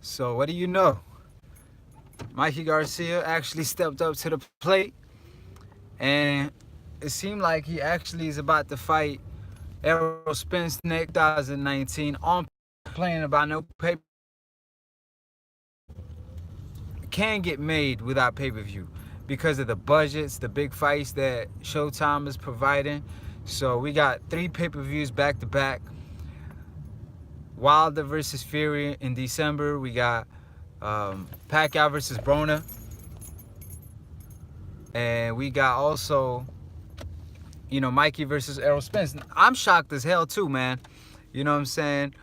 So what do you know? Mikey Garcia actually stepped up to the plate, and it seemed like he actually is about to fight Errol Spence next 2019 on playing about no pay can get made without pay-per-view because of the budgets, the big fights that Showtime is providing. So we got 3 pay-per-views back to back. Wilder versus Fury in December. We got Pacquiao versus Broner. And we got also, Mikey versus Errol Spence. I'm shocked as hell too, man. You know what I'm saying?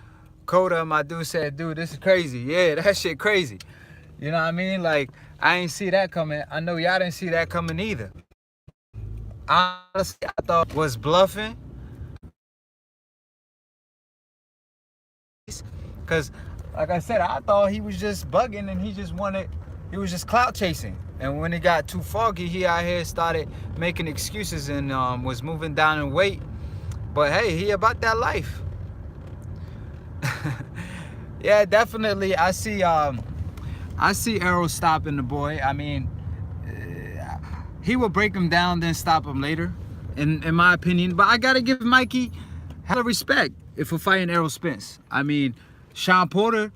Coda, my dude, said, dude, this is crazy. Yeah, that shit crazy. You know what I mean? Like, I ain't see that coming. I know y'all didn't see that coming either. Honestly, I thought was bluffing. Because, like I said, I thought he was just bugging and he was just clout chasing. And when it got too foggy, he out here started making excuses and was moving down in weight. But hey, he about that life. Yeah, definitely. I see Errol stopping the boy. I mean, he will break him down, then stop him later, in my opinion. But I gotta give Mikey hella respect for fighting Errol Spence. I mean, Sean Porter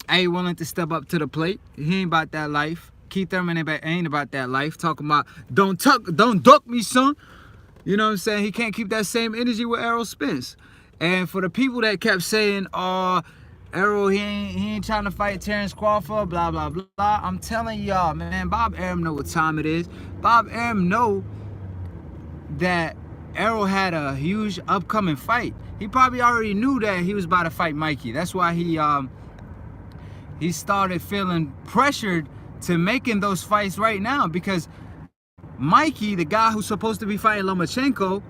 ain't willing to step up to the plate. He ain't about that life. Keith Thurman ain't about that life. Talking about don't duck me, son. You know what I'm saying? He can't keep that same energy with Errol Spence. And for the people that kept saying, "Oh, Errol, he ain't trying to fight Terrence Crawford, blah, blah, blah." I'm telling y'all, man, Bob Arum know what time it is. Bob Arum know that Errol had a huge upcoming fight. He probably already knew that he was about to fight Mikey. That's why he started feeling pressured to making those fights right now, because Mikey, the guy who's supposed to be fighting Lomachenko,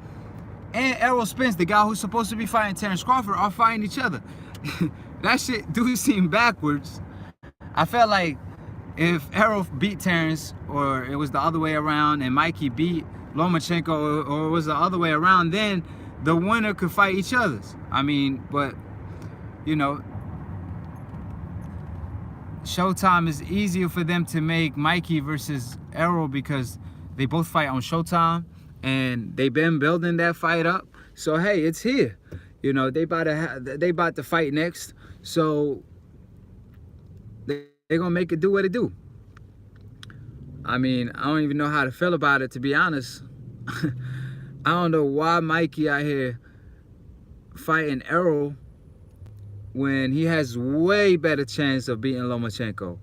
and Errol Spence, the guy who's supposed to be fighting Terrence Crawford, are fighting each other. That shit do seem backwards. I felt like if Errol beat Terrence, or it was the other way around, and Mikey beat Lomachenko, or it was the other way around, then the winner could fight each other's. I mean, but, Showtime is easier for them to make Mikey versus Errol because they both fight on Showtime, and they've been building that fight up. So hey, it's here. They about to fight next. So they're gonna make it do what it do. I mean, I don't even know how to feel about it, to be honest. I don't know why Mikey out here fighting Errol when he has way better chance of beating Lomachenko.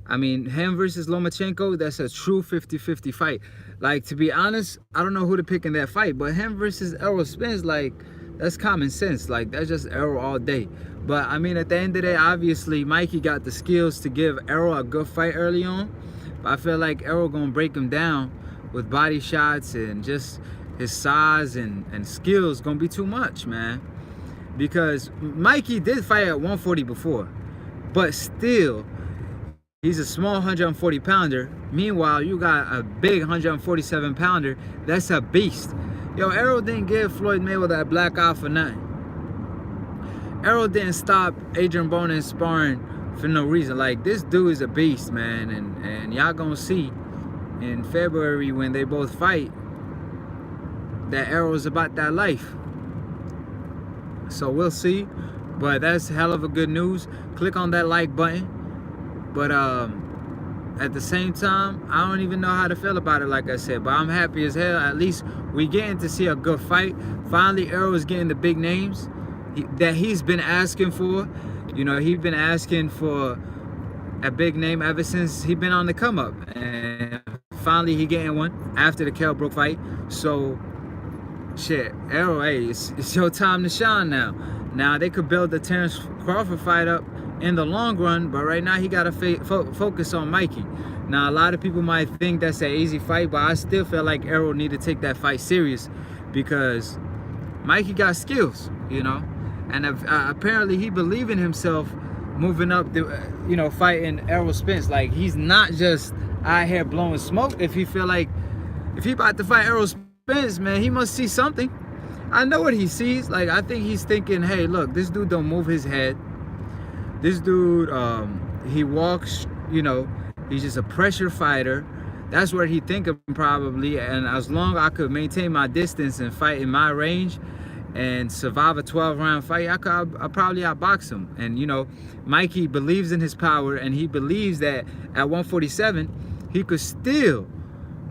I mean, him versus Lomachenko, that's a true 50-50 fight. Like, to be honest, I don't know who to pick in that fight, but him versus Errol Spence, like, that's common sense. Like, that's just Errol all day. But, I mean, at the end of the day, obviously, Mikey got the skills to give Errol a good fight early on. But I feel like Errol gonna break him down with body shots, and just his size and skills gonna be too much, man. Because Mikey did fight at 140 before, but still, he's a small 140 pounder. Meanwhile, you got a big 147 pounder that's a beast. Yo, Errol didn't give Floyd Mayweather a black eye for nothing. Errol didn't stop Adrian Broner sparring for no reason. Like, this dude is a beast, man. And y'all gonna see in February when they both fight that Errol's about that life. So we'll see. But that's hell of a good news. Click on that like button. But at the same time, I don't even know how to feel about it, like I said. But I'm happy as hell. At least we getting to see a good fight. Finally, Errol is getting the big names that he's been asking for. He's been asking for a big name ever since he been on the come up. And finally, he getting one after the Kell Brook fight. So, shit, Errol, hey, it's your time to shine now. Now, they could build the Terrence Crawford fight up in the long run, but right now he got to focus on Mikey. Now, a lot of people might think that's an easy fight, but I still feel like Errol need to take that fight serious, because Mikey got skills, and apparently he believe in himself moving up the, fighting Errol Spence. Like, he's not just out here blowing smoke. If he about to fight Errol Spence, man, he must see something. I know what he sees. Like, I think he's thinking, hey, look, this dude don't move his head. This dude, he walks, you know, he's just a pressure fighter. That's what he thinking probably. And as long as I could maintain my distance and fight in my range and survive a 12-round fight, I probably outbox him. And you know, Mikey believes in his power, and he believes that at 147 he could still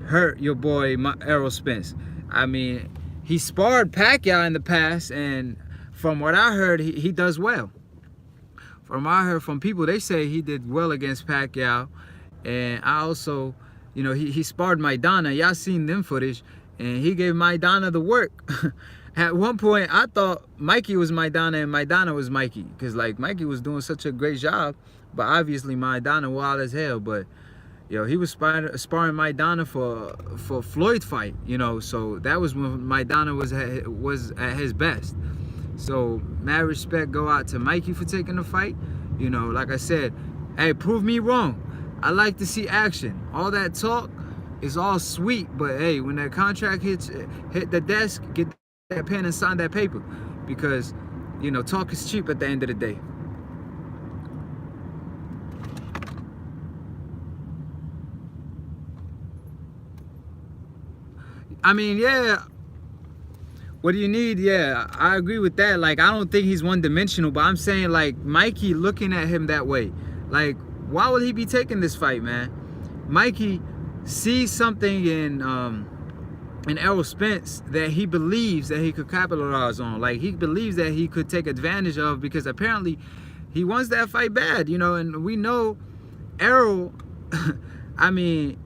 hurt your boy Errol Spence. I mean, he sparred Pacquiao in the past, and from what I heard, he does well. From what I heard from people, they say he did well against Pacquiao. And I also, you know, he sparred Maidana. Y'all seen them footage, and he gave Maidana the work. At one point, I thought Mikey was Maidana and Maidana was Mikey, because like Mikey was doing such a great job, but obviously Maidana wild as hell. But yo, he was sparring Maidana for Floyd fight, you know, so that was when Maidana was at his best. So mad respect go out to Mikey for taking the fight. You know, like I said, hey, prove me wrong. I like to see action. All that talk is all sweet, but hey, when that contract hit the desk, get that pen and sign that paper, because you know, talk is cheap at the end of the day. I mean, yeah, what do you need? Yeah, I agree with that. Like, I don't think he's one-dimensional, but I'm saying, like, Mikey looking at him that way. Like, why would he be taking this fight, man? Mikey sees something in Errol Spence that he believes that he could capitalize on. Like, he believes that he could take advantage of, because apparently he wants that fight bad, you know, and we know Errol, I mean,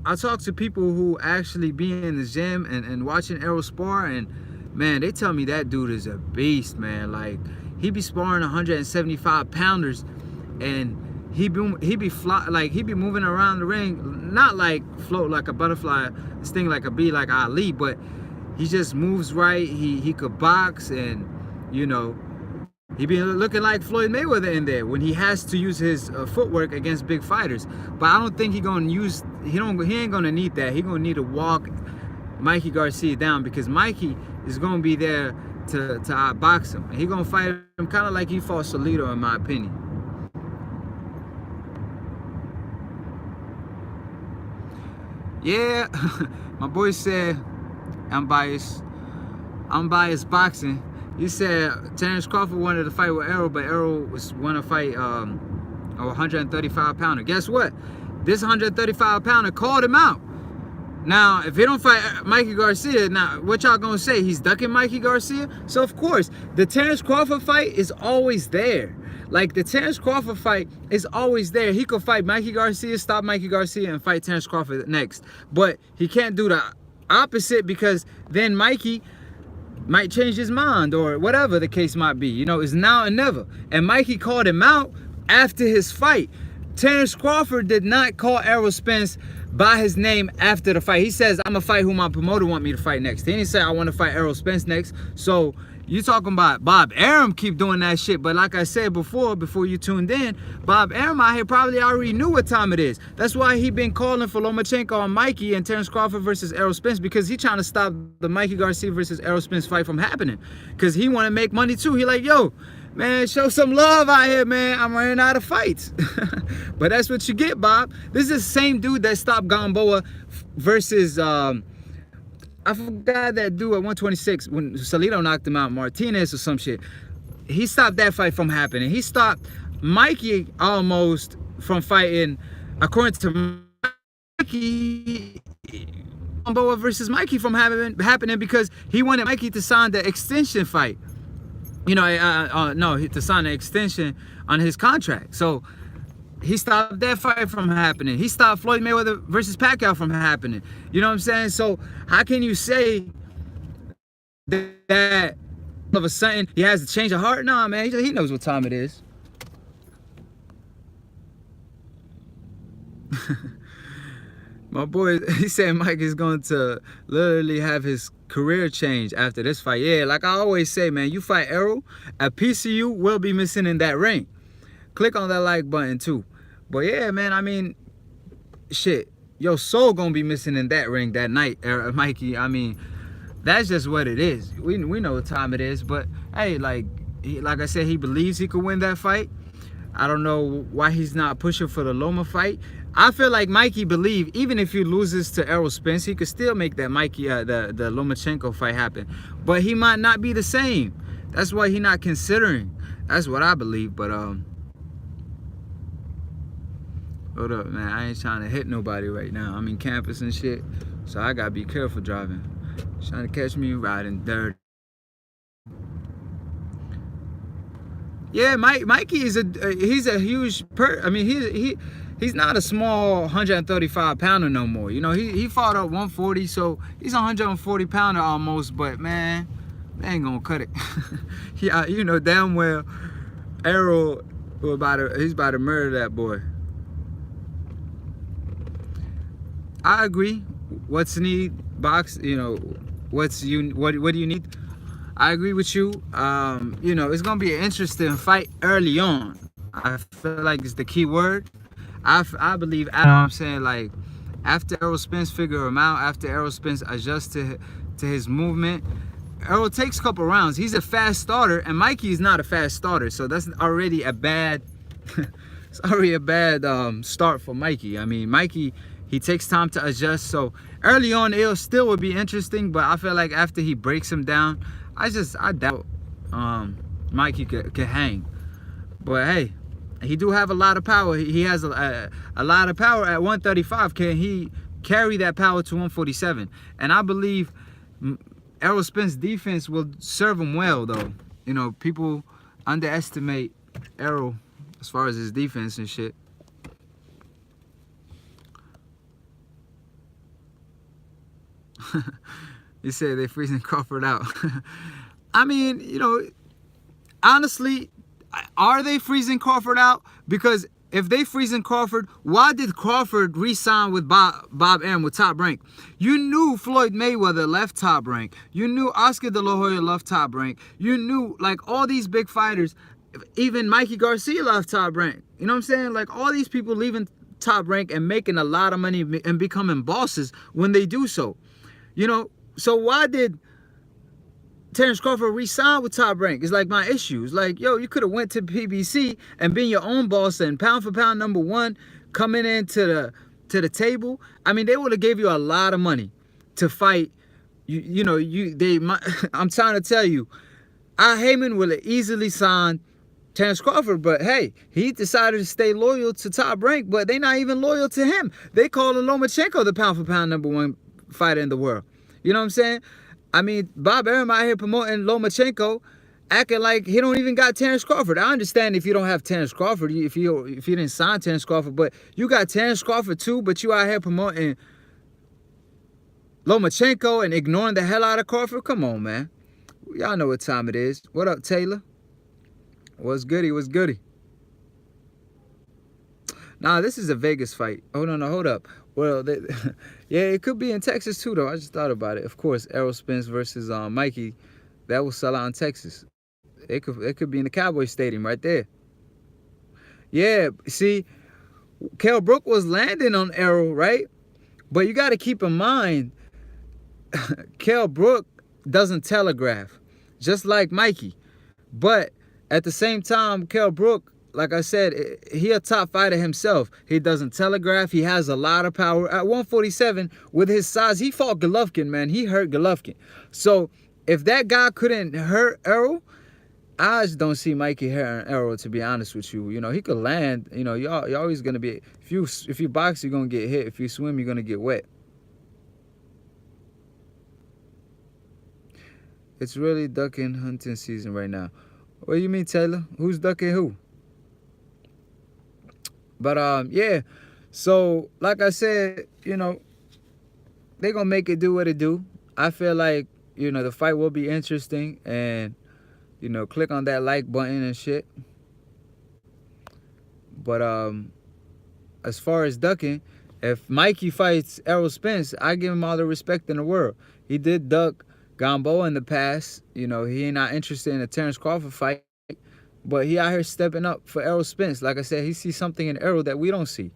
I talk to people who actually be in the gym and watching Errol spar, and man, they tell me that dude is a beast, man. Like, he be sparring 175 pounders, and he be moving around the ring, not like float like a butterfly, sting like a bee like Ali, but he just moves right. He could box, and you know, he be looking like Floyd Mayweather in there when he has to use his footwork against big fighters. But I don't think he ain't gonna need that. He gonna need to walk Mikey Garcia down, because Mikey is gonna be there to outbox him. And he gonna fight him kind of like he fought Solito, in my opinion. Yeah, my boy said I'm biased boxing. He said Terrence Crawford wanted to fight with Errol, but Errol want to fight a 135 pounder. Guess what? This 135 pounder called him out. Now, if he don't fight Mikey Garcia, now what y'all gonna say? He's ducking Mikey Garcia? So of course, the Terrence Crawford fight is always there. Like, the Terrence Crawford fight is always there. He could fight Mikey Garcia, stop Mikey Garcia, and fight Terrence Crawford next. But he can't do the opposite, because then Mikey might change his mind, or whatever the case might be. You know, it's now or never. And Mikey called him out after his fight. Terrence Crawford did not call Errol Spence by his name after the fight. He says, I'm gonna fight who my promoter want me to fight next. He didn't say I want to fight Errol Spence next. So you talking about Bob Arum keep doing that shit, but like I said before you tuned in, Bob Arum out here probably already knew what time it is. That's why he been calling for Lomachenko and Mikey and Terrence Crawford versus Errol Spence, because he trying to stop the Mikey Garcia versus Errol Spence fight from happening, because he want to make money too. He like, yo, man, show some love out here, man. I'm running out of fights. But that's what you get, Bob. This is the same dude that stopped Gamboa versus I forgot that dude at 126 when Solito knocked him out, Martinez or some shit. He stopped that fight from happening. He stopped Mikey almost from fighting, according to Mikey, Gamboa versus Mikey from happening because he wanted Mikey to sign the extension fight. You know, no, to sign an extension on his contract. So he stopped that fight from happening. He stopped Floyd Mayweather versus Pacquiao from happening. You know what I'm saying? So how can you say that all of a sudden he has to change of heart? Nah, man, he knows what time it is. My boy, he said Mike is going to literally have his career change after this fight. Yeah, like I always say, man, you fight Errol, a piece of you will be missing in that ring. Click on that like button too. But yeah, man, I mean, shit, your soul gonna be missing in that ring that night, Mikey. I mean, that's just what it is. We know what time it is. But hey, like, like I said, he believes he could win that fight. I don't know why he's not pushing for the Loma fight. I feel like Mikey believe even if he loses to Errol Spence, he could still make that Mikey the Lomachenko fight happen. But he might not be the same. That's why he not considering. That's what I believe. But hold up, man. I ain't trying to hit nobody right now. I'm in campus and shit, so I gotta be careful driving. Trying to catch me riding dirty. Yeah, Mikey is he's a huge I mean, he's not a small 135 pounder no more. You know, he fought up 140, so he's a 140 pounder almost. But man, they ain't gonna cut it. Yeah, you know damn well Errol he's about to murder that boy. I agree. What's need box? You know, what do you need? I agree with you. You know, it's gonna be an interesting fight early on. I feel like it's the key word. I believe, I'm saying, like, after Errol Spence figure him out, after Errol Spence adjusts to his movement, Errol takes a couple rounds. He's a fast starter, and Mikey is not a fast starter, so that's already a bad. It's already a bad start for Mikey. I mean, Mikey, he takes time to adjust. So early on, it still would be interesting, but I feel like after he breaks him down, I doubt Mikey could hang. But hey, he do have a lot of power. He has a lot of power at 135. Can he carry that power to 147? And I believe Errol Spence's defense will serve him well, though. You know, people underestimate Errol as far as his defense and shit. You say they freezing Crawford out. I mean, you know, honestly, are they freezing Crawford out? Because if they freezing Crawford, why did Crawford re-sign with Bob Arum with Top Rank? You knew Floyd Mayweather left Top Rank. You knew Oscar De La Hoya left Top Rank. You knew, like, all these big fighters, even Mikey Garcia left Top Rank. You know what I'm saying? Like, all these people leaving Top Rank and making a lot of money and becoming bosses when they do so. You know, so why did Terence Crawford re-sign with Top Rank? It's like my issue. It's like, yo, you could have went to PBC and been your own boss and pound for pound #1 coming into the table. I mean, they would have gave you a lot of money to fight. I'm trying to tell you, Heyman would have easily signed Terence Crawford, but hey, he decided to stay loyal to Top Rank, but they not even loyal to him. They call Lomachenko the pound for pound #1 fighter in the world. You know what I'm saying? I mean, Bob Arum out here promoting Lomachenko, acting like he don't even got Terence Crawford. I understand if you don't have Terence Crawford, if you didn't sign Terence Crawford, but you got Terence Crawford too, but you out here promoting Lomachenko and ignoring the hell out of Crawford. Come on, man. Y'all know what time it is. What up, Taylor? What's goody? What's goody? Nah, this is a Vegas fight. Oh, no, hold up. Well, yeah, it could be in Texas too, though. I just thought about it. Of course, Errol Spence versus Mikey, that will sell out in Texas. It could be in the Cowboy Stadium right there. Yeah, see, Kell Brook was landing on Errol, right? But you got to keep in mind, Kell Brook doesn't telegraph, just like Mikey. But at the same time, Kell Brook, like I said, he a top fighter himself. He doesn't telegraph. He has a lot of power. At 147, with his size, he fought Golovkin, man. He hurt Golovkin. So if that guy couldn't hurt Errol, I just don't see Mikey hurting Errol, to be honest with you. You know, he could land. You know, you're always going to be, if you box, you're going to get hit. If you swim, you're going to get wet. It's really ducking hunting season right now. What do you mean, Taylor? Who's ducking who? But, yeah, so, like I said, you know, they're going to make it do what it do. I feel like, you know, the fight will be interesting. And, you know, click on that like button and shit. But, as far as ducking, if Mikey fights Errol Spence, I give him all the respect in the world. He did duck Gamboa in the past. You know, he ain't not interested in a Terence Crawford fight. But he out here stepping up for Errol Spence. Like I said, he sees something in Errol that we don't see.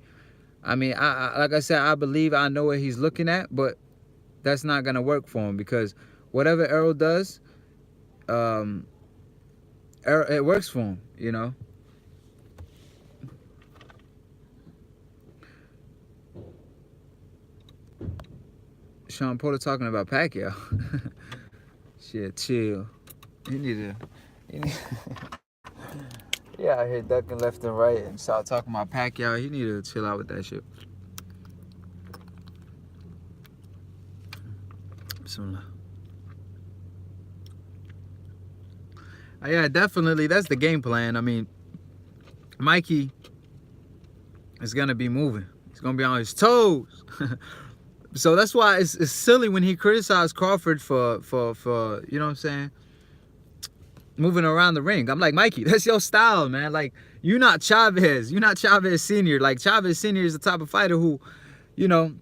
I mean, like I said, I believe I know what he's looking at, but that's not going to work for him because whatever Errol does, It works for him, you know. Sean Porter talking about Pacquiao. Shit, chill. He need to. Yeah, out here ducking left and right and start talking about Pacquiao. He need to chill out with that shit. Bismillah. Yeah, definitely. That's the game plan. I mean, Mikey is gonna be moving. He's gonna be on his toes. So that's why it's silly when he criticized Crawford for you know what I'm saying, moving around the ring. I'm like, Mikey, that's your style, man. Like, you're not Chavez. You're not Chavez Senior. Like, Chavez Senior is the type of fighter who, you know,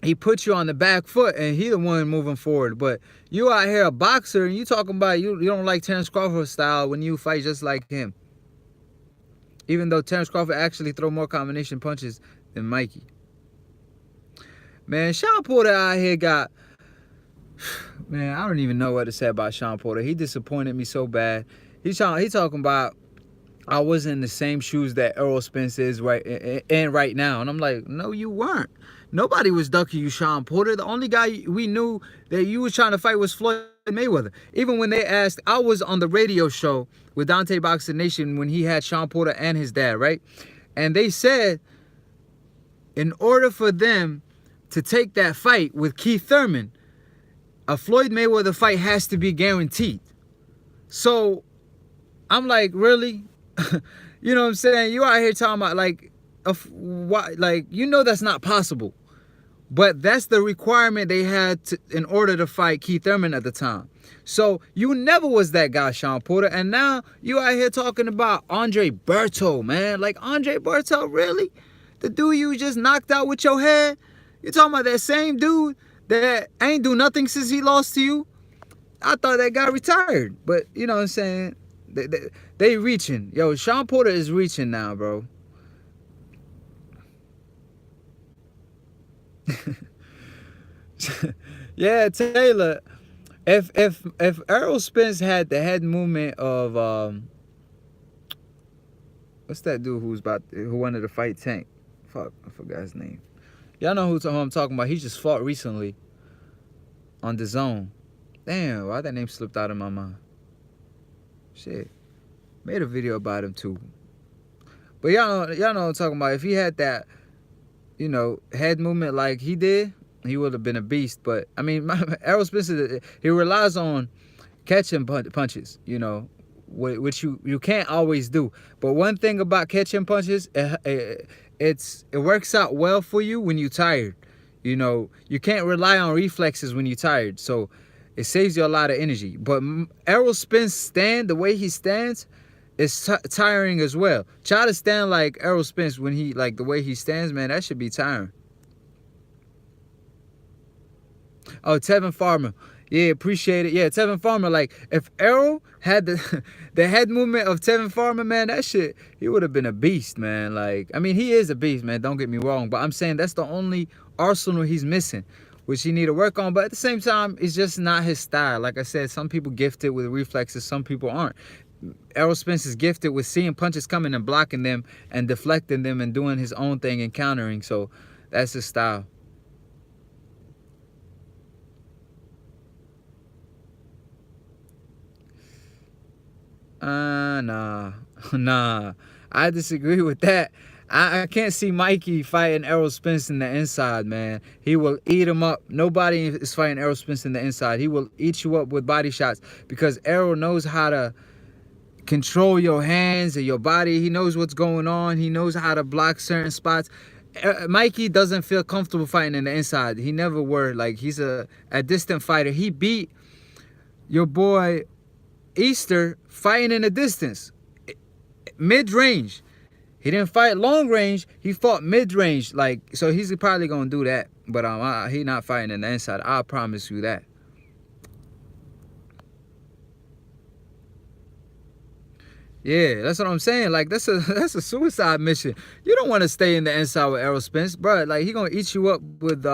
he puts you on the back foot and he the one moving forward. But you out here a boxer and you talking about you don't like Terrence Crawford's style when you fight just like him. Even though Terrence Crawford actually throw more combination punches than Mikey. Man, Sean Porter out here got... Man, I don't even know what to say about Sean Porter. He disappointed me so bad. He talking about I was in the same shoes that Errol Spence is right now. And I'm like, no, you weren't. Nobody was ducking you, Sean Porter. The only guy we knew that you was trying to fight was Floyd Mayweather. Even when they asked, I was on the radio show with Dante Boxing Nation when he had Sean Porter and his dad, right? And they said, in order for them to take that fight with Keith Thurman, a Floyd Mayweather fight has to be guaranteed. So I'm like, really? You know what I'm saying? You out here talking about like, you know that's not possible. But that's the requirement they had in order to fight Keith Thurman at the time. So you never was that guy, Sean Porter. And now you out here talking about Andre Berto, man. Like, Andre Berto, really? The dude you just knocked out with your head? You talking about that same dude that ain't do nothing since he lost to you? I thought that guy retired. But, you know what I'm saying? They reaching. Yo, Sean Porter is reaching now, bro. Yeah, Taylor. If Errol Spence had the head movement of what's that dude who wanted to fight Tank? Fuck, I forgot his name. Y'all know who I'm talking about. He just fought recently on the zone. Damn, why that name slipped out of my mind? Shit. Made a video about him too. But y'all know what I'm talking about. If he had that, you know, head movement like he did, he would have been a beast. But I mean, Errol Spence, he relies on catching punches, you know, which you can't always do. But one thing about catching punches, it works out well for you when you're tired. You know, you can't rely on reflexes when you're tired. So it saves you a lot of energy. But Errol Spence the way he stands, is tiring as well. Try to stand like Errol Spence when he, like the way he stands, man, that should be tiring. Oh, Tevin Farmer. Yeah, appreciate it. Yeah, Tevin Farmer, like, if Errol had the head movement of Tevin Farmer, man, that shit, he would have been a beast, man. Like, I mean, he is a beast, man, don't get me wrong. But I'm saying that's the only arsenal he's missing, which he need to work on. But at the same time, it's just not his style. Like I said, some people gifted with reflexes, some people aren't. Errol Spence is gifted with seeing punches coming and blocking them and deflecting them and doing his own thing and countering. So that's his style. Nah. I disagree with that. I can't see Mikey fighting Errol Spence in the inside, man. He will eat him up. Nobody is fighting Errol Spence in the inside. He will eat you up with body shots because Errol knows how to control your hands and your body. He knows what's going on. He knows how to block certain spots. Mikey doesn't feel comfortable fighting in the inside. He never were. Like, he's a distant fighter. He beat your boy Easter fighting in the distance, mid-range. He didn't fight long range. He fought mid-range. Like, so he's probably gonna do that. But he not fighting in the inside. I promise you that. Yeah, that's what I'm saying. Like, that's a suicide mission. You don't want to stay in the inside with Errol Spence, bro. Like, he gonna eat you up with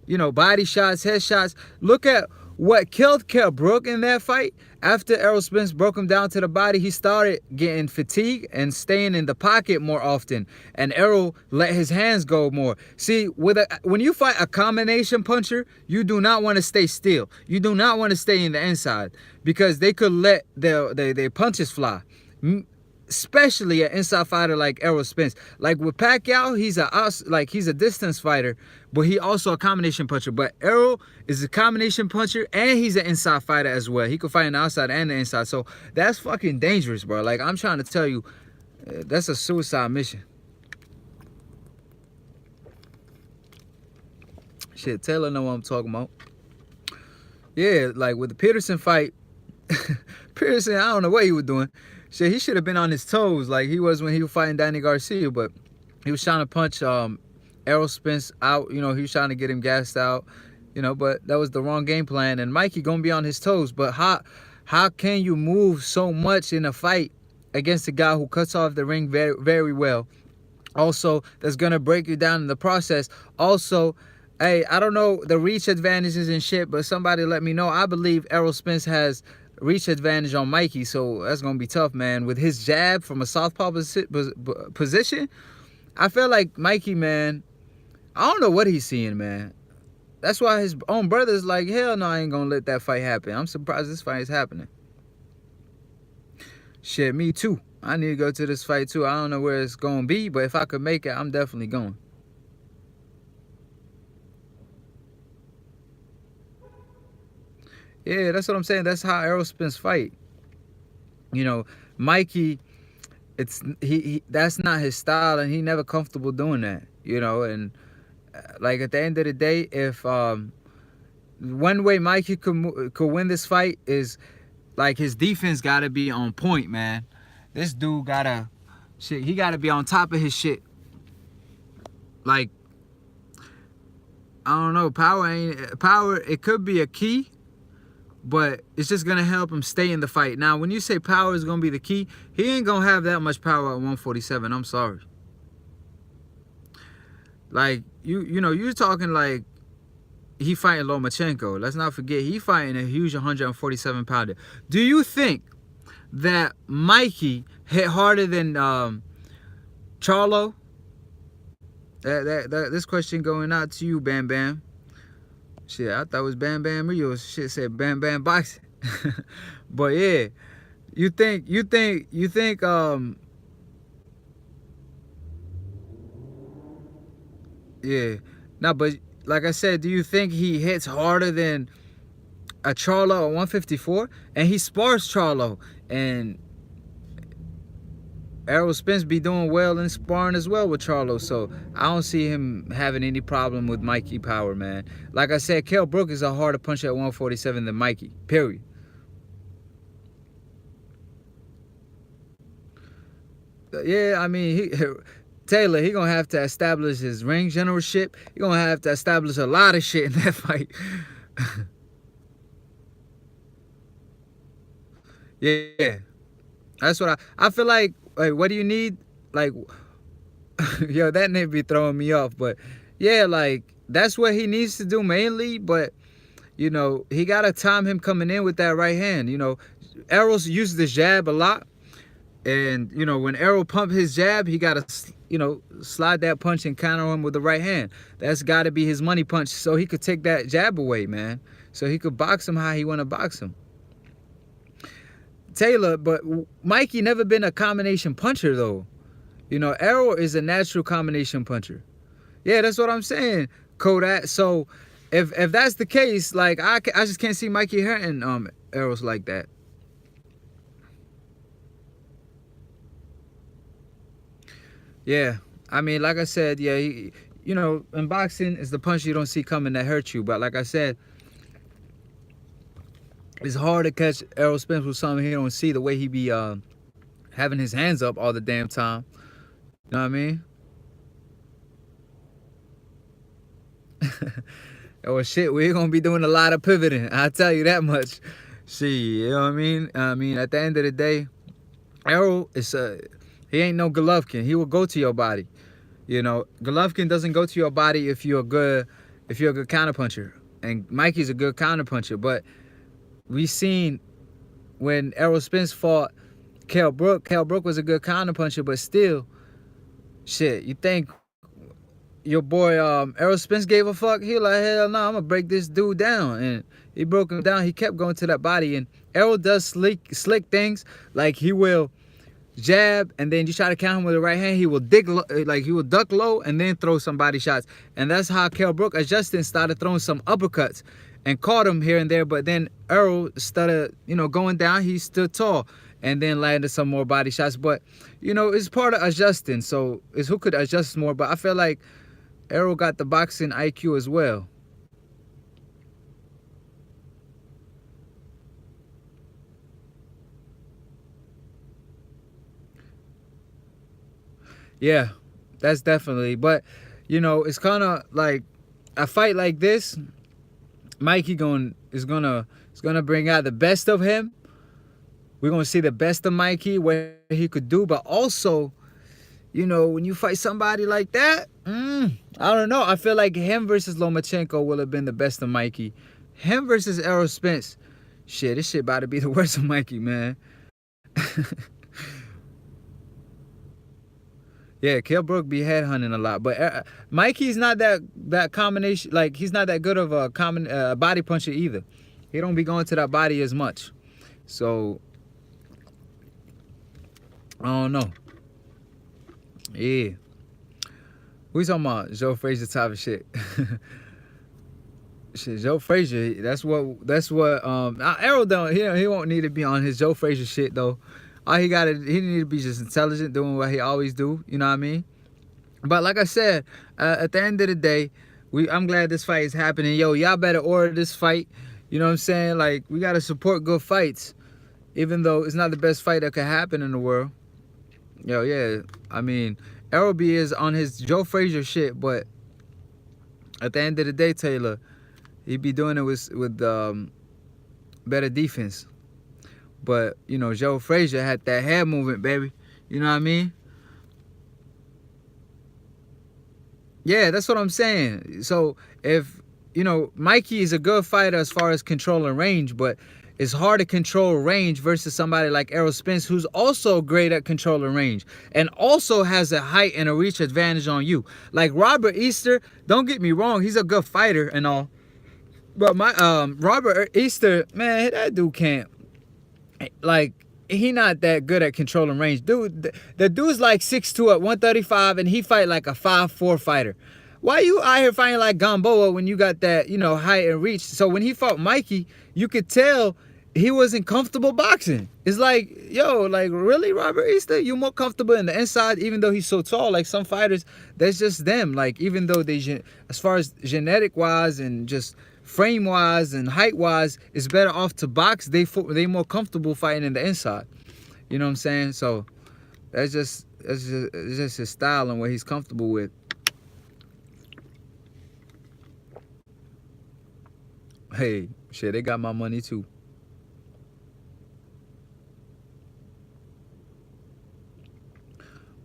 you know, body shots, head shots. Look at what killed Kell Brook in that fight, after Errol Spence broke him down to the body, he started getting fatigued and staying in the pocket more often. And Errol let his hands go more. See, when you fight a combination puncher, you do not want to stay still. You do not want to stay in the inside because they could let their punches fly. Especially an inside fighter like Errol Spence. Like with Pacquiao, he's a distance fighter, but he also a combination puncher. But Errol is a combination puncher and he's an inside fighter as well. He can fight on the outside and the inside. So that's fucking dangerous, bro. Like I'm trying to tell you, that's a suicide mission. Shit, Taylor know what I'm talking about. Yeah, like with the Peterson fight, Peterson, I don't know what he was doing. Shit, he should have been on his toes like he was when he was fighting Danny Garcia, but he was trying to punch Errol Spence out. You know, he was trying to get him gassed out, you know, but that was the wrong game plan. And Mikey gonna be on his toes. But how can you move so much in a fight against a guy who cuts off the ring very, very well? Also, that's gonna break you down in the process. Also, hey, I don't know the reach advantages and shit, but somebody let me know. I believe Errol Spence has reach advantage on Mikey, so that's gonna be tough, man. With his jab from a southpaw position, I feel like Mikey, man, I don't know what he's seeing, man. That's why his own brother's like, hell no, I ain't gonna let that fight happen. I'm surprised this fight is happening. Shit, me too. I need to go to this fight too. I don't know where it's gonna be, but if I could make it, I'm definitely going. Yeah, that's what I'm saying. That's how Errol Spence fight. You know, Mikey, that's not his style, and he never comfortable doing that. You know, and like at the end of the day, if one way Mikey could win this fight is like his defense gotta be on point, man. This dude gotta he gotta be on top of his shit. Like, I don't know, power. It could be a key, but it's just going to help him stay in the fight. Now, when you say power is going to be the key, he ain't going to have that much power at 147. I'm sorry. Like, you know, you're talking like he fighting Lomachenko. Let's not forget, he fighting a huge 147 pounder. Do you think that Mikey hit harder than Charlo? This question going out to you, Bam Bam. Shit, I thought it was Bam Bam Rio. Shit said Bam Bam Boxing. But yeah, you think yeah. Now, but like I said, do you think he hits harder than a Charlo at 154? And he spars Charlo, and Errol Spence be doing well in sparring as well with Charlo, so I don't see him having any problem with Mikey power, man. Like I said, Kell Brook is a harder puncher at 147 than Mikey, period. Yeah, I mean, Taylor, he gonna have to establish his ring generalship. He gonna have to establish a lot of shit in that fight. Yeah, that's what I feel like. Like, what do you need? Like, yo, that name be throwing me off. But yeah, like, that's what he needs to do mainly. But, you know, he got to time him coming in with that right hand. You know, Errol's used the jab a lot. And, you know, when Errol pump his jab, he got to, you know, slide that punch and counter him with the right hand. That's got to be his money punch so he could take that jab away, man. So he could box him how he want to box him. Taylor, but Mikey never been a combination puncher, though. You know, Errol is a natural combination puncher. Yeah, that's what I'm saying, Kodak. So if that's the case, like, I just can't see Mikey hurting Errol's like that. Yeah, I mean, like I said, yeah, you know, in boxing, it's the punch you don't see coming that hurts you. But like I said, it's hard to catch Errol Spence with something he don't see, the way he be having his hands up all the damn time. You know what I mean? Oh shit, we're gonna be doing a lot of pivoting. I'll tell you that much. See, you know what I mean? I mean, at the end of the day, Errol is he ain't no Golovkin. He will go to your body. You know, Golovkin doesn't go to your body if you're a good counterpuncher. And Mikey's a good counterpuncher. But we seen when Errol Spence fought Kell Brook was a good counterpuncher, but still, shit, you think your boy Errol Spence gave a fuck? He like, hell no, I'm gonna break this dude down. And he broke him down. He kept going to that body. And Errol does slick things, like he will jab, and then you try to count him with the right hand, he will dig low, like he will duck low and then throw some body shots. And that's how Kell Brook adjusting, started throwing some uppercuts and caught him here and there. But then Errol started, you know, going down. He stood tall and then landed some more body shots. But, you know, it's part of adjusting. So it's who could adjust more. But I feel like Errol got the boxing IQ as well. Yeah, that's definitely. But, you know, it's kind of like a fight like this. Mikey is gonna bring out the best of him. We're gonna see the best of Mikey, what he could do. But also, you know, when you fight somebody like that, I don't know. I feel like him versus Lomachenko will have been the best of Mikey. Him versus Errol Spence, shit, this shit about to be the worst of Mikey, man. Yeah, Kell Brook be headhunting a lot, but Mikey's not that combination. Like, he's not that good of a body puncher either. He don't be going to that body as much. So I don't know. Yeah, we talking about Joe Frazier type of shit. Shit, Joe Frazier. That's what. Errol don't. He won't need to be on his Joe Frazier shit though. All he need to be just intelligent, doing what he always do. You know what I mean? But like I said, at the end of the day, I'm glad this fight is happening. Yo, y'all better order this fight. You know what I'm saying? Like, we gotta support good fights, even though it's not the best fight that could happen in the world. Yo, yeah. I mean, Errol B is on his Joe Frazier shit, but at the end of the day, Taylor, he be doing it with better defense. But, you know, Joe Frazier had that head movement, baby. You know what I mean? Yeah, that's what I'm saying. So, if, you know, Mikey is a good fighter as far as controlling range, but it's hard to control range versus somebody like Errol Spence, who's also great at controlling range and also has a height and a reach advantage on you. Like Robert Easter, don't get me wrong, he's a good fighter and all. But Robert Easter, man, that dude can't. Like, he not that good at controlling range. Dude, the dude's like 6'2" at 135, and he fight like a 5'4" fighter. Why you out here fighting like Gamboa when you got that, you know, height and reach? So when he fought Mikey, you could tell he wasn't comfortable boxing. It's like, yo, like, really, Robert Easter? You more comfortable in the inside, even though he's so tall? Like, some fighters, that's just them. Like, even though as far as genetic-wise and just frame-wise and height-wise, it's better off to box. They more comfortable fighting in the inside. You know what I'm saying? So it's just his style and what he's comfortable with. Hey, shit, they got my money too.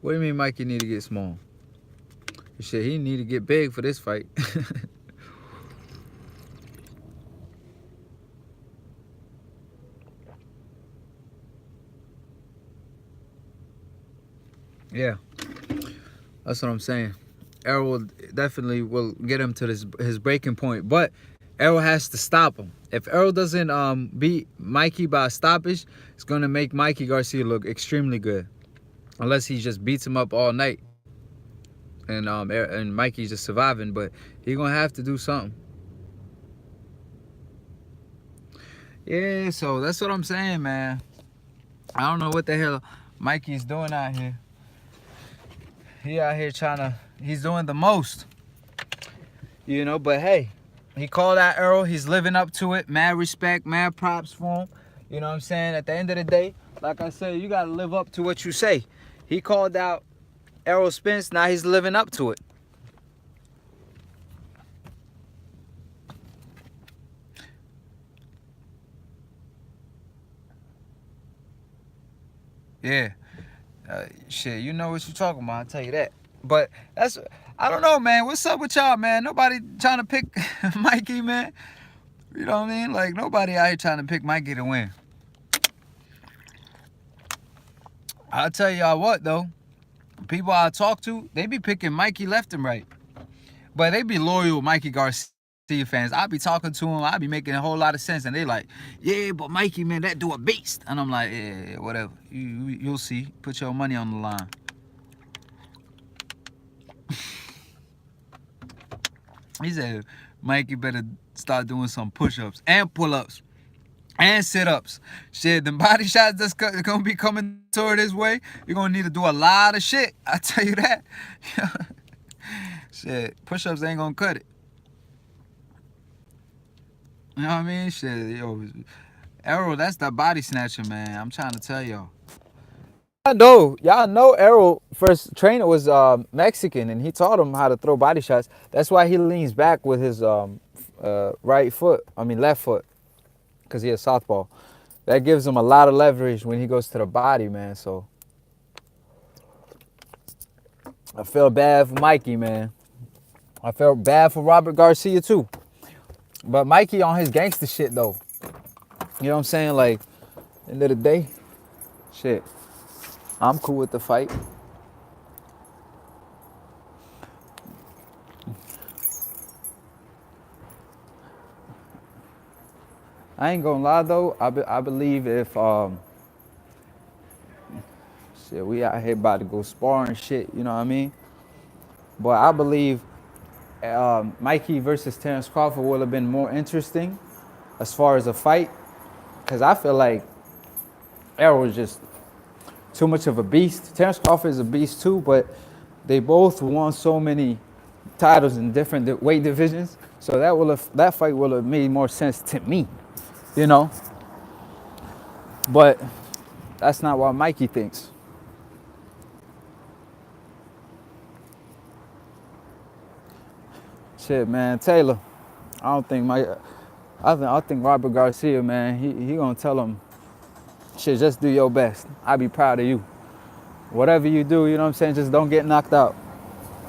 What do you mean Mikey need to get small? Shit, he need to get big for this fight. Yeah, that's what I'm saying. Errol definitely will get him to his breaking point, but Errol has to stop him. If Errol doesn't beat Mikey by a stoppage, it's gonna make Mikey Garcia look extremely good, unless he just beats him up all night and Mikey's just surviving. But he gonna have to do something. Yeah, so that's what I'm saying, man. I don't know what the hell Mikey's doing out here. He out here he's doing the most, you know. But hey, he called out Errol. He's living up to it. Mad respect, mad props for him. You know what I'm saying? At the end of the day, like I said, you got to live up to what you say. He called out Errol Spence. Now he's living up to it. Yeah. Shit, you know what you're talking about. I'll tell you that. But that's, I don't know, man. What's up with y'all, man? Nobody trying to pick Mikey, man. You know what I mean? Like, nobody out here trying to pick Mikey to win. I'll tell y'all what, though. People I talk to, they be picking Mikey left and right. But they be loyal Mikey Garcia fans. I be talking to them. I be making a whole lot of sense. And they like, yeah, but Mikey, man, that do a beast. And I'm like, yeah, whatever. You'll see. Put your money on the line. He said, Mikey better start doing some push-ups and pull-ups and sit-ups. Shit, the body shots that's gonna be coming toward his way, you're gonna need to do a lot of shit. I tell you that. Shit, push-ups ain't gonna cut it. You know what I mean? Shit, yo, Errol, that's the body snatcher, man. I'm trying to tell y'all. Y'all know Errol first trainer was Mexican, and he taught him how to throw body shots. That's why he leans back with his left foot, because he has southpaw. That gives him a lot of leverage when he goes to the body, man. So I feel bad for Mikey, man. I felt bad for Robert Garcia too. But Mikey on his gangster shit though. You know what I'm saying? Like, end of the day, shit. I'm cool with the fight. I ain't gonna lie though. I believe if shit, we out here about to go spar and shit. You know what I mean? But I believe Mikey versus Terrence Crawford would have been more interesting as far as a fight, because I feel like Errol was just too much of a beast. Terrence Crawford is a beast too, but they both won so many titles in different weight divisions. So that fight will have made more sense to me, you know. But that's not what Mikey thinks. Shit, man, Taylor. I think Robert Garcia, man, he gonna tell him, shit, just do your best. I be proud of you. Whatever you do, you know what I'm saying, just don't get knocked out.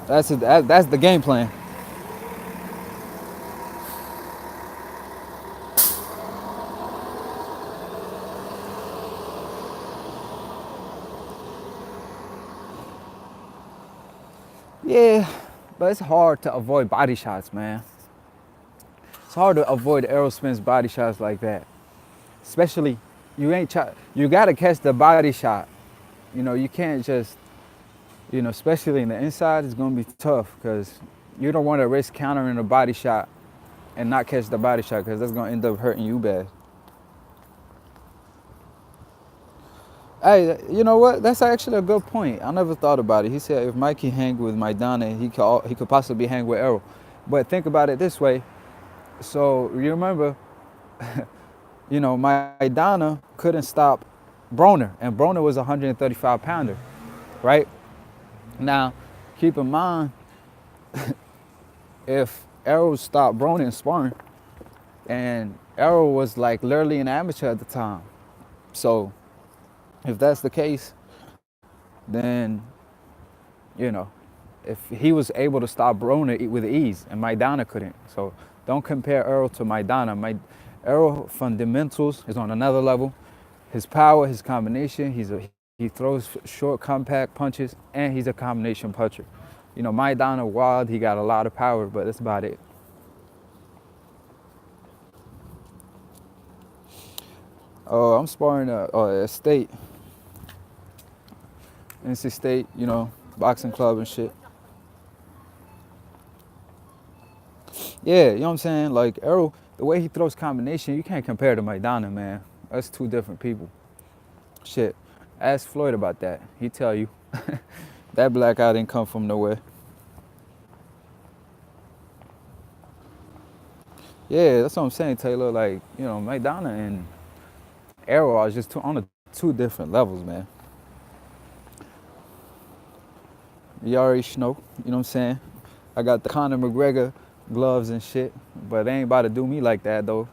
That's the game plan. Yeah, but it's hard to avoid body shots, man. It's hard to avoid Errol Spence body shots like that. Especially, you gotta catch the body shot. You know, you can't just, especially in the inside, it's gonna be tough because you don't want to risk countering a body shot and not catch the body shot, because that's gonna end up hurting you bad. Hey, you know what? That's actually a good point. I never thought about it. He said if Mikey hang with Maidana, he could possibly hang with Errol. But think about it this way. So you remember, Maidana couldn't stop Broner, and Broner was a 135 pounder, right? Now, keep in mind, if Errol stopped Broner in sparring, and Errol was like literally an amateur at the time, so if that's the case, then, if he was able to stop Broner with ease, and Maidana couldn't. So don't compare Errol to Maidana. Errol fundamentals is on another level. His power, his combination, he throws short, compact punches, and he's a combination puncher. Maidana wild, he got a lot of power, but that's about it. Oh, I'm sparring at State. NC State, boxing club and shit. Yeah, you know what I'm saying? Like, Errol, the way he throws combination, you can't compare to Maidana, man. That's two different people. Shit. Ask Floyd about that. He tell you. That black guy didn't come from nowhere. Yeah, that's what I'm saying, Taylor. Like, Maidana and Errol are just on two different levels, man. You already know, you know what I'm saying? I got the Conor McGregor gloves and shit, but they ain't about to do me like that, though.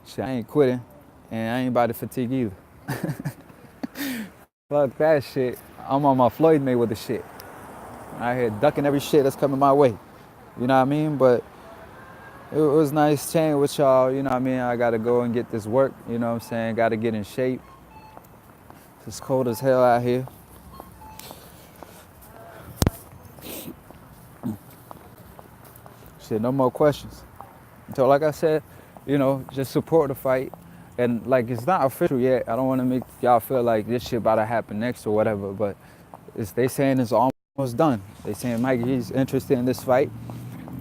Shit, I ain't quitting, and I ain't about to fatigue either. Fuck that shit. I'm on my Floyd Mayweather shit. Out here ducking every shit that's coming my way. You know what I mean? But it was nice chatting with y'all. You know what I mean? I got to go and get this work. You know what I'm saying? Got to get in shape. It's cold as hell out here. Shit, no more questions. So like I said, you know, just support the fight. And like, it's not official yet. I don't want to make y'all feel like this shit about to happen next or whatever, but they saying it's almost done. They saying Mikey's interested in this fight.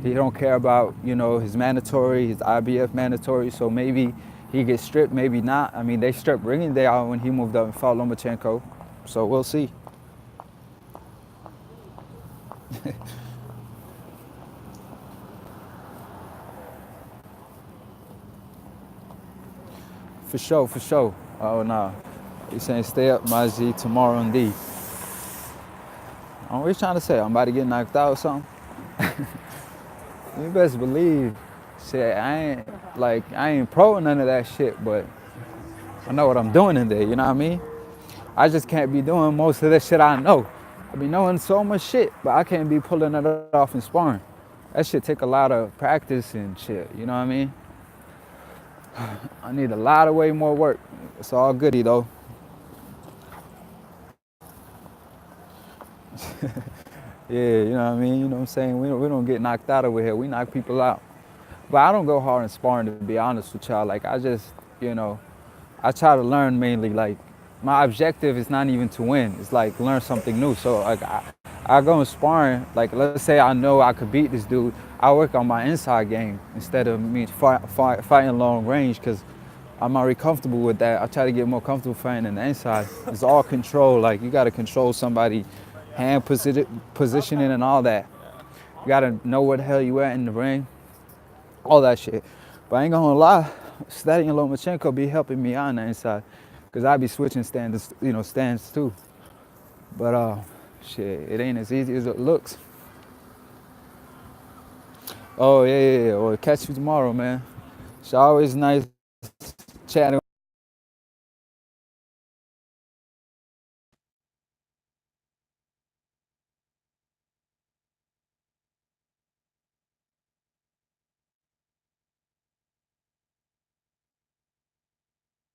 He don't care about, you know, his mandatory, his IBF mandatory, so maybe he gets stripped, maybe not. I mean, they stripped Ringing Day out when he moved up and fought Lomachenko, so we'll see. For sure, for sure. Oh, no. He's saying stay up, Maji, tomorrow indeed. I'm always trying to say, I'm about to get knocked out or something. You best believe, shit, I ain't pro in none of that shit, but I know what I'm doing in there, you know what I mean? I just can't be doing most of that shit I know. I be knowing so much shit, but I can't be pulling it off in sparring. That shit take a lot of practice and shit, you know what I mean? I need a lot of way more work. It's all goody though. Yeah, you know what I mean? You know what I'm saying? We don't get knocked out over here. We knock people out. But I don't go hard in sparring, to be honest with y'all. Like, I just, you know, I try to learn mainly. Like, my objective is not even to win. It's like learn something new. So, like, I go in sparring. Like, let's say I know I could beat this dude. I work on my inside game instead of me fighting long range because I'm already comfortable with that. I try to get more comfortable fighting in the inside. It's all control. Like, you got to control somebody. Hand positioning and all that. You gotta know where the hell you at in the ring. All that shit. But I ain't gonna lie, studying Lomachenko be helping me out on the inside. Cause I be switching stands, you know, stands too. But shit, it ain't as easy as it looks. Oh yeah. Well, catch you tomorrow, man. It's always nice chatting